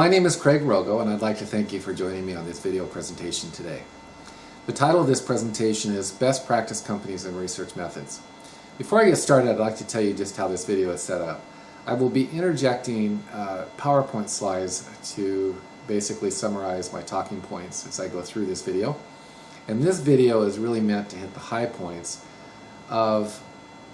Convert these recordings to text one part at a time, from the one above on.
My name is Craig Roggow, and I'd like to thank you for joining me on this video presentation today. The title of this presentation is Best Practice Companies and Research Methods. Before I get started, I'd like to tell you just how this video is set up. I will be interjecting PowerPoint slides to basically summarize my talking points as I go through this video. And this video is really meant to hit the high points of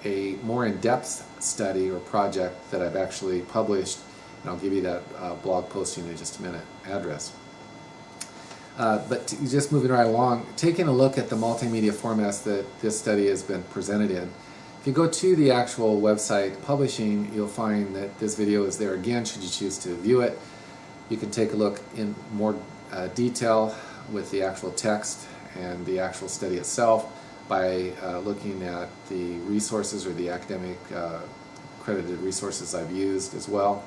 a more in-depth study or project that I've actually published, and I'll give you that blog posting in just a minute address. But just moving right along, taking a look at the multimedia formats that this study has been presented in. If you go to the actual website publishing, you'll find that this video is there again should you choose to view it. You can take a look in more detail with the actual text and the actual study itself by looking at the resources or the academic accredited resources I've used as well.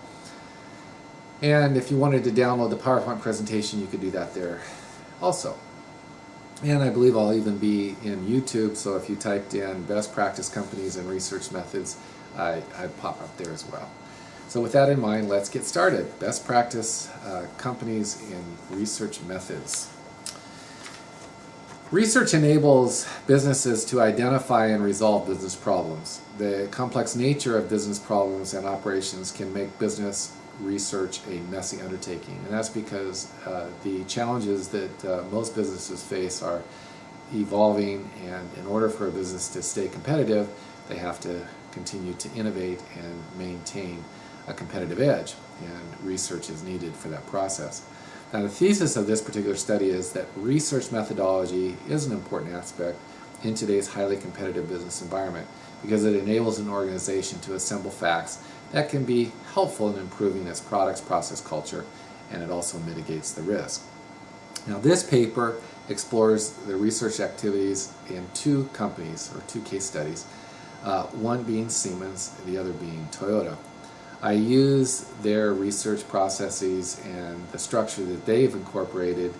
And if you wanted to download the PowerPoint presentation, you could do that there also. And I believe I'll even be in YouTube, so if you typed in Best Practice Companies and Research Methods, I'd pop up there as well. So with that in mind, let's get started. Best Practice Companies and Research Methods. Research enables businesses to identify and resolve business problems. The complex nature of business problems and operations can make business research a messy undertaking, and that's because the challenges that most businesses face are evolving, and in order for a business to stay competitive, they have to continue to innovate and maintain a competitive edge, and research is needed for that process. Now, the thesis of this particular study is that research methodology is an important aspect in today's highly competitive business environment because it enables an organization to assemble facts that can be helpful in improving its product's process culture, and it also mitigates the risk. Now, this paper explores the research activities in two companies, or two case studies, one being Siemens and the other being Toyota. I use their research processes and the structure that they've incorporated,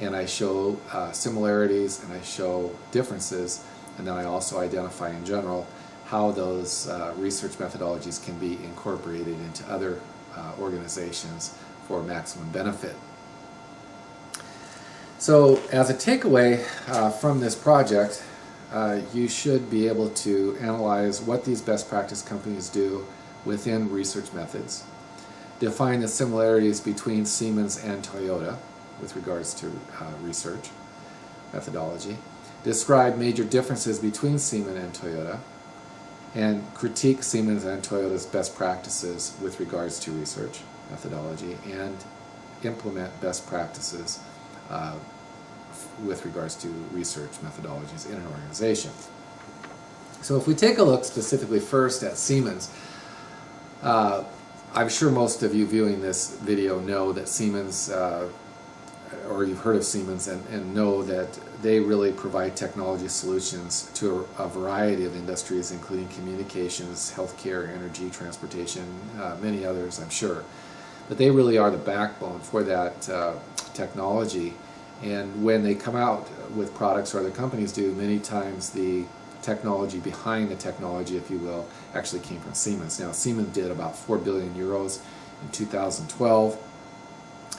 and I show similarities and I show differences, and then I also identify in general how those research methodologies can be incorporated into other organizations for maximum benefit. So as a takeaway from this project, you should be able to analyze what these best practice companies do within research methods, define the similarities between Siemens and Toyota with regards to research methodology, describe major differences between Siemens and Toyota, and critique Siemens and Toyota's best practices with regards to research methodology, and implement best practices with regards to research methodologies in an organization. So if we take a look specifically first at Siemens, I'm sure most of you viewing this video know that Siemens, or you've heard of Siemens and know that they really provide technology solutions to a variety of industries, including communications, healthcare, energy, transportation, many others, I'm sure. But they really are the backbone for that technology. And when they come out with products, or other companies do, many times the technology behind the technology, if you will, actually came from Siemens. Now, Siemens did about 4 billion euros in 2012.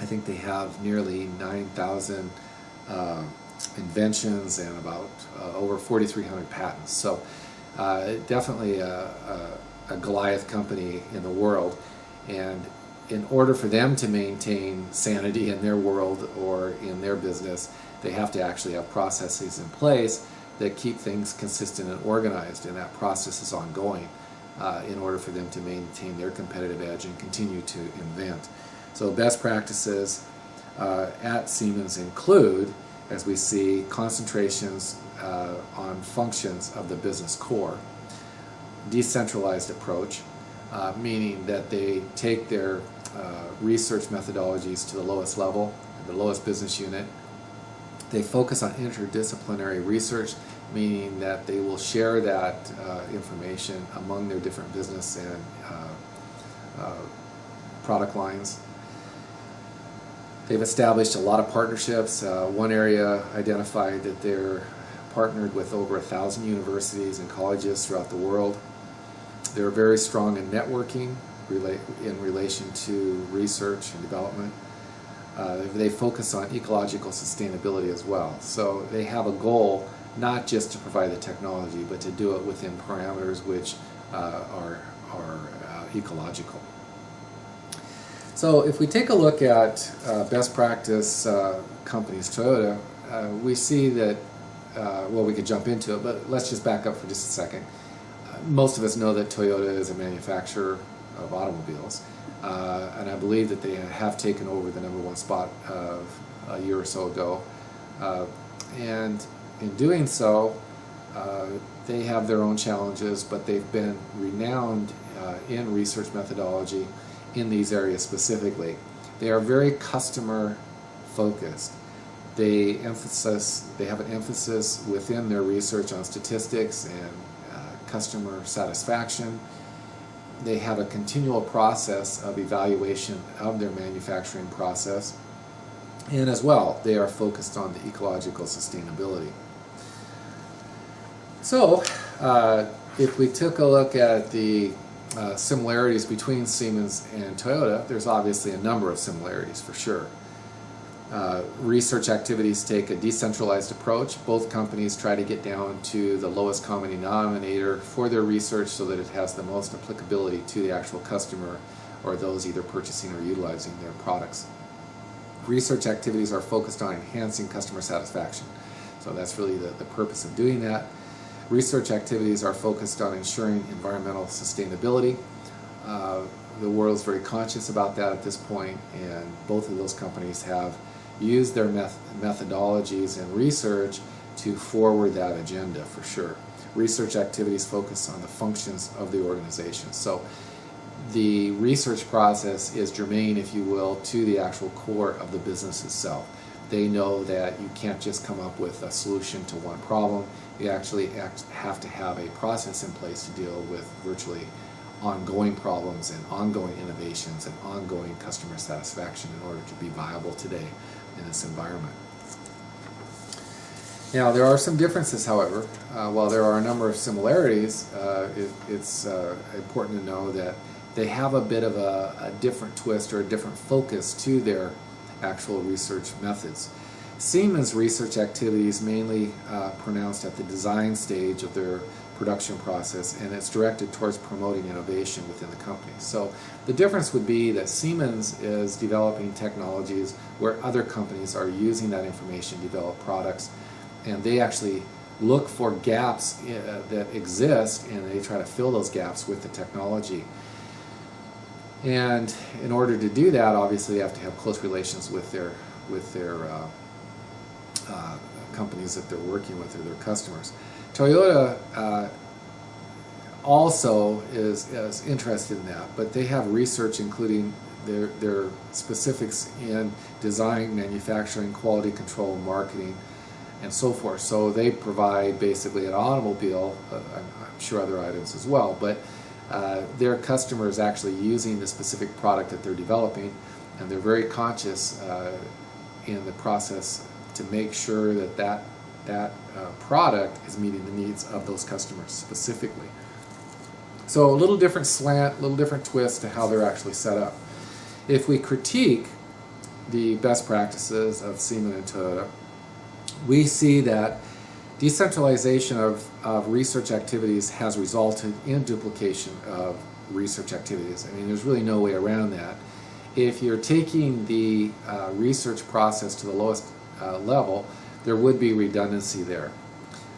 I think they have nearly 9,000 inventions and about over 4,300 patents. So definitely a Goliath company in the world. And in order for them to maintain sanity in their world or in their business, they have to actually have processes in place that keep things consistent and organized, and that process is ongoing in order for them to maintain their competitive edge and continue to invent. So best practices at Siemens include, as we see, concentrations on functions of the business core, decentralized approach, meaning that they take their research methodologies to the lowest level, the lowest business unit. They focus on interdisciplinary research, meaning that they will share that information among their different business and product lines. They've established a lot of partnerships. One area identified that they're partnered with over 1,000 universities and colleges throughout the world. They're very strong in networking in relation to research and development. They focus on ecological sustainability as well. So they have a goal not just to provide the technology, but to do it within parameters which are ecological. So if we take a look at best practice companies, Toyota, we see that, well, we could jump into it, but let's just back up for just a second. Most of us know that Toyota is a manufacturer of automobiles, and I believe that they have taken over the #1 spot a year or so ago. And in doing so, they have their own challenges, but they've been renowned in research methodology in these areas specifically. They are very customer focused. They have an emphasis within their research on statistics and customer satisfaction. They have a continual process of evaluation of their manufacturing process, and as well, they are focused on the ecological sustainability. So, if we took a look at the similarities between Siemens and Toyota, there's obviously a number of similarities for sure. Research activities take a decentralized approach. Both companies try to get down to the lowest common denominator for their research so that it has the most applicability to the actual customer or those either purchasing or utilizing their products. Research activities are focused on enhancing customer satisfaction. So that's really the purpose of doing that. Research activities are focused on ensuring environmental sustainability. The world is very conscious about that at this point, and both of those companies have used their methodologies and research to forward that agenda for sure. Research activities focus on the functions of the organization. So the research process is germane, if you will, to the actual core of the business itself. They know that you can't just come up with a solution to one problem. You actually have to have a process in place to deal with virtually ongoing problems and ongoing innovations and ongoing customer satisfaction in order to be viable today in this environment. Now, there are some differences, however. While there are a number of similarities, it's important to know that they have a bit of a different twist or a different focus to their actual research methods. Siemens research activities mainly pronounced at the design stage of their production process, and it's directed towards promoting innovation within the company. So the difference would be that Siemens is developing technologies where other companies are using that information to develop products, and they actually look for gaps that exist, and they try to fill those gaps with the technology. And in order to do that, obviously, they have to have close relations with their companies that they're working with or their customers. Toyota also is interested in that, but they have research including their specifics in design, manufacturing, quality control, marketing, and so forth. So they provide basically an automobile, I'm sure other items as well, but their customer is actually using the specific product that they're developing, and they're very conscious in the process to make sure that product is meeting the needs of those customers specifically. So a little different slant, a little different twist to how they're actually set up. If we critique the best practices of Siemens and Toyota, we see that decentralization of research activities has resulted in duplication of research activities. I mean, there's really no way around that. If you're taking the research process to the lowest level, there would be redundancy there.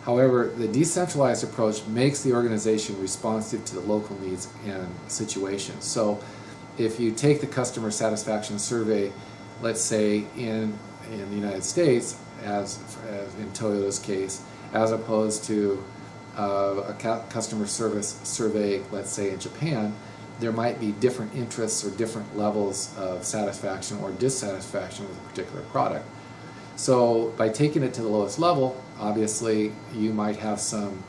However, the decentralized approach makes the organization responsive to the local needs and situations. So if you take the customer satisfaction survey, let's say in the United States, as in Toyota's case, as opposed to a customer service survey, let's say in Japan, there might be different interests or different levels of satisfaction or dissatisfaction with a particular product. So by taking it to the lowest level, obviously you might have some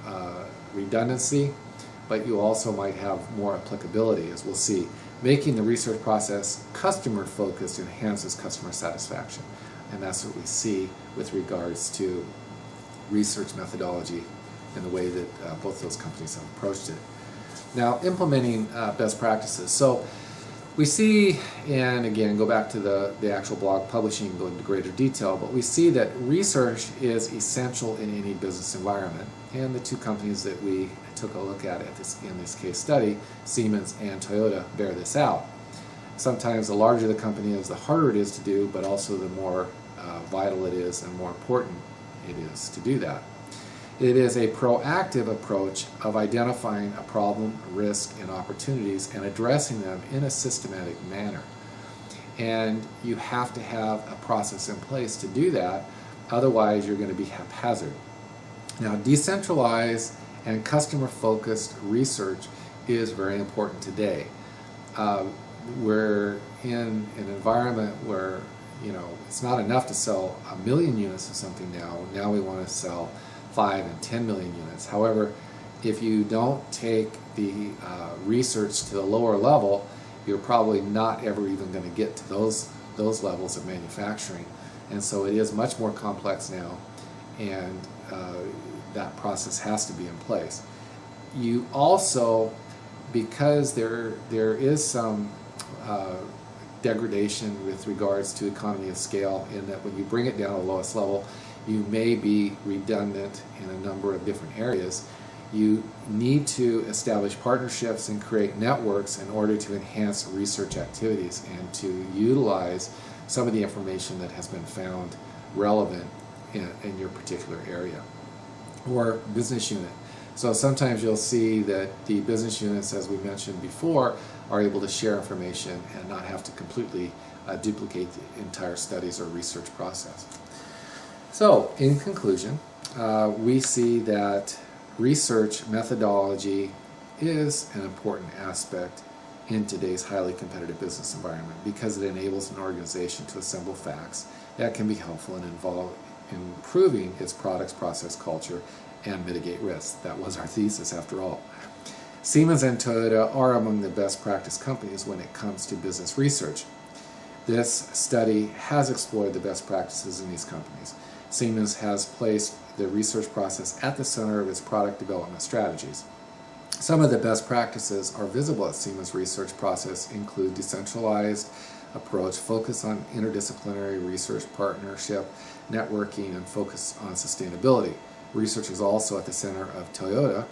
redundancy, but you also might have more applicability, as we'll see. Making the research process customer focused enhances customer satisfaction, and that's what we see with regards to research methodology and the way that both those companies have approached it. Now, implementing best practices. So We see, and again, go back to the actual blog publishing, go into greater detail, but we see that research is essential in any business environment. And the two companies that we took a look at in this case study, Siemens and Toyota, bear this out. Sometimes the larger the company is, the harder it is to do, but also the more vital it is and more important it is to do that. It is a proactive approach of identifying a problem, risk, and opportunities and addressing them in a systematic manner. And you have to have a process in place to do that, otherwise you're going to be haphazard. Now, decentralized and customer-focused research is very important today. We're in an environment where, you know, it's not enough to sell 1 million units of something now. Now we want to sell 5 and 10 million units. However, if you don't take the research to the lower level, you're probably not ever even going to get to those levels of manufacturing. And so it is much more complex now, and that process has to be in place. You also, because there is some degradation with regards to economy of scale, in that when you bring it down to the lowest level, you may be redundant in a number of different areas. You need to establish partnerships and create networks in order to enhance research activities and to utilize some of the information that has been found relevant in your particular area or business unit. So sometimes you'll see that the business units, as we mentioned before, are able to share information and not have to completely duplicate the entire studies or research process. So, in conclusion, we see that research methodology is an important aspect in today's highly competitive business environment because it enables an organization to assemble facts that can be helpful and involve in improving its products, process, culture, and mitigate risks. That was our thesis, after all. Siemens and Toyota are among the best practice companies when it comes to business research. This study has explored the best practices in these companies. Siemens has placed the research process at the center of its product development strategies. Some of the best practices are visible at Siemens' research process include decentralized approach, focus on interdisciplinary research partnership, networking, and focus on sustainability. Research is also at the center of Toyota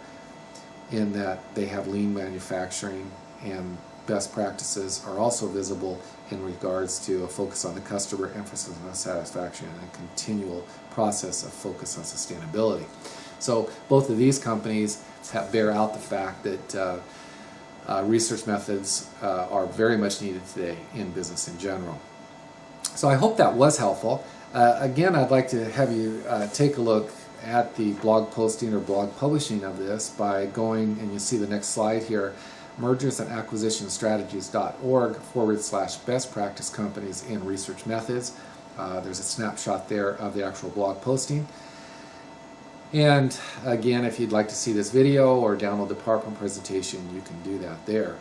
in that they have lean manufacturing, and best practices are also visible in regards to a focus on the customer, emphasis on satisfaction, and a continual process of focus on sustainability. So both of these companies bear out the fact that research methods are very much needed today in business in general. So I hope that was helpful. Again, I'd like to have you take a look at the blog posting or blog publishing of this by going, and you see the next slide here, mergersandacquisitionstrategies.org/best practice companies in research methods. There's a snapshot there of the actual blog posting. And again, if you'd like to see this video or download the PowerPoint presentation, you can do that there.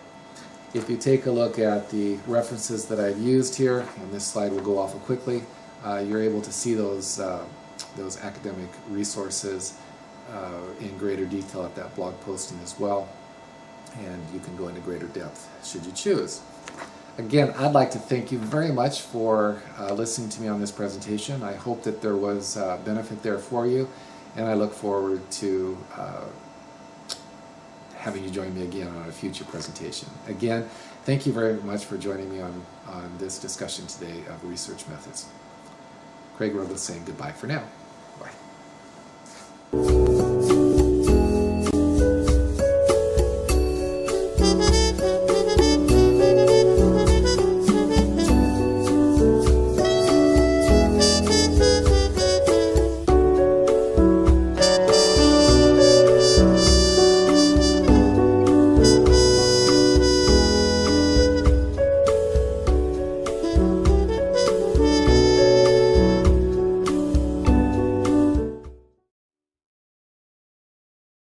If you take a look at the references that I've used here, and this slide will go off quickly, you're able to see those academic resources in greater detail at that blog posting as well, and you can go into greater depth should you choose. Again, I'd like to thank you very much for listening to me on this presentation. I hope that there was benefit there for you, and I look forward to having you join me again on a future presentation. Again, thank you very much for joining me on this discussion today of research methods. Craig Roggow saying goodbye for now.